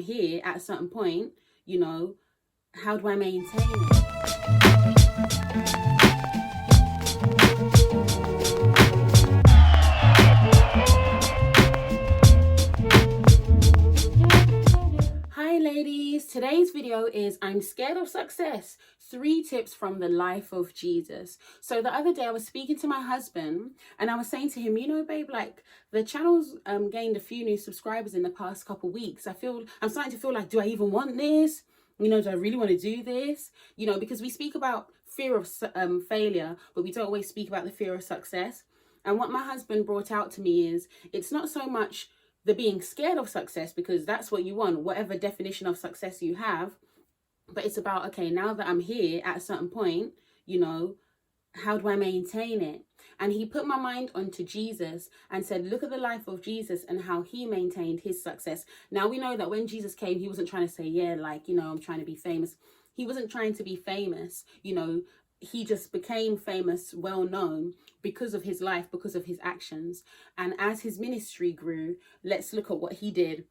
here at a certain point, how do I maintain it? Hi ladies, today's video is I'm scared of success. 3 tips from the life of Jesus. So the other day I was speaking to my husband and I was saying to him, babe, like the channel's gained a few new subscribers in the past couple weeks. I'm starting to feel like, do I even want this? Do I really want to do this? Because we speak about fear of failure, but we don't always speak about the fear of success. And what my husband brought out to me is it's not so much the being scared of success, because that's what you want, whatever definition of success you have. But it's about, okay, now that I'm here at a certain point, how do I maintain it? And he put my mind onto Jesus and said, look at the life of Jesus and how he maintained his success. Now we know that when Jesus came, he wasn't trying to say, I'm trying to be famous. He wasn't trying to be famous. He just became famous, well known because of his life, because of his actions. And as his ministry grew, let's look at what he did.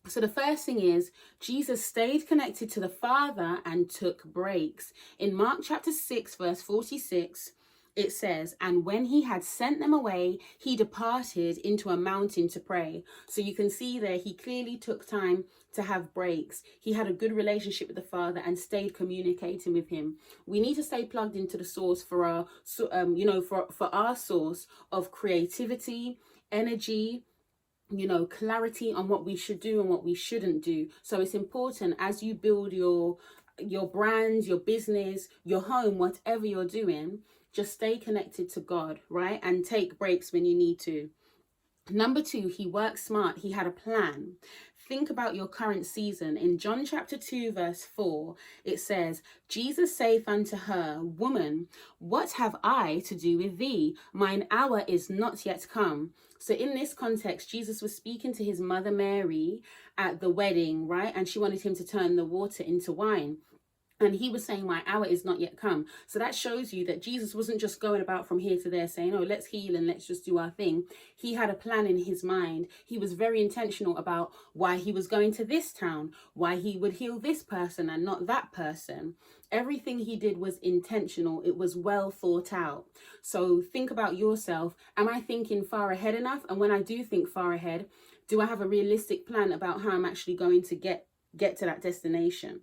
So the first thing is, Jesus stayed connected to the Father and took breaks. In Mark chapter 6, verse 46, it says, and when he had sent them away, he departed into a mountain to pray. So you can see there, he clearly took time to have breaks. He had a good relationship with the Father and stayed communicating with him. We need to stay plugged into the source for our, for our source of creativity, energy, clarity on what we should do and what we shouldn't do. So it's important as you build your brand, your business, your home, whatever you're doing, just stay connected to God, right? And take breaks when you need to. Number 2, he worked smart. He had a plan. Think about your current season. In John chapter 2, verse 4, it says, Jesus saith unto her, Woman, what have I to do with thee? Mine hour is not yet come. So in this context, Jesus was speaking to his mother Mary at the wedding, right? And she wanted him to turn the water into wine. And he was saying, my hour is not yet come. So that shows you that Jesus wasn't just going about from here to there saying, oh, let's heal and let's just do our thing. He had a plan in his mind. He was very intentional about why he was going to this town, why he would heal this person and not that person. Everything he did was intentional. It was well thought out. So think about yourself. Am I thinking far ahead enough? And when I do think far ahead, do I have a realistic plan about how I'm actually going to get to that destination?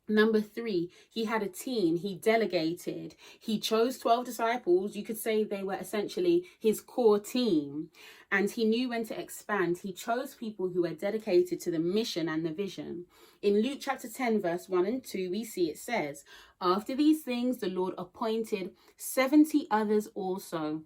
Number 3, he had a team. He delegated. He chose 12 disciples. You could say they were essentially his core team. And he knew when to expand. He chose people who were dedicated to the mission and the vision. In Luke chapter 10, verse 1 and 2, we see it says, after these things, the Lord appointed 70 others also,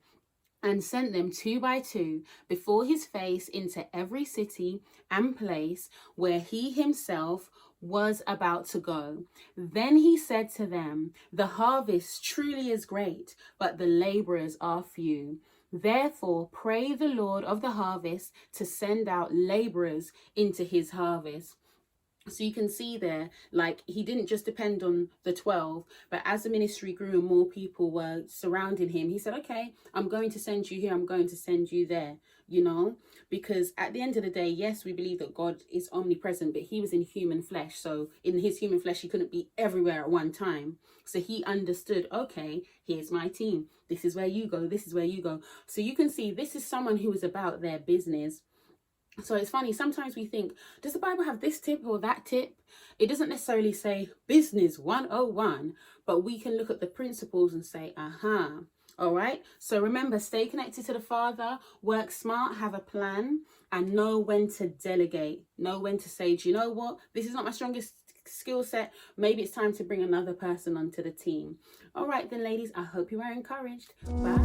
and sent them 2 by 2 before his face into every city and place where he himself was about to go. Then he said to them, the harvest truly is great, but the laborers are few. Therefore, pray the Lord of the harvest to send out laborers into his harvest. So you can see there, like, he didn't just depend on the 12, but as the ministry grew and more people were surrounding him, he said, okay, I'm going to send you here, I'm going to send you there, because at the end of the day, yes, we believe that God is omnipresent, but he was in human flesh. So in his human flesh, he couldn't be everywhere at one time. So he understood, okay, here's my team. This is where you go. This is where you go. So you can see this is someone who is about their business. So it's funny, sometimes we think, does the Bible have this tip or that tip? It doesn't necessarily say business 101, but we can look at the principles and say, all right. So remember, stay connected to the Father, work smart, have a plan, and know when to delegate, know when to say, do you know what? This is not my strongest skill set. Maybe it's time to bring another person onto the team. All right, then, ladies, I hope you are encouraged. Bye.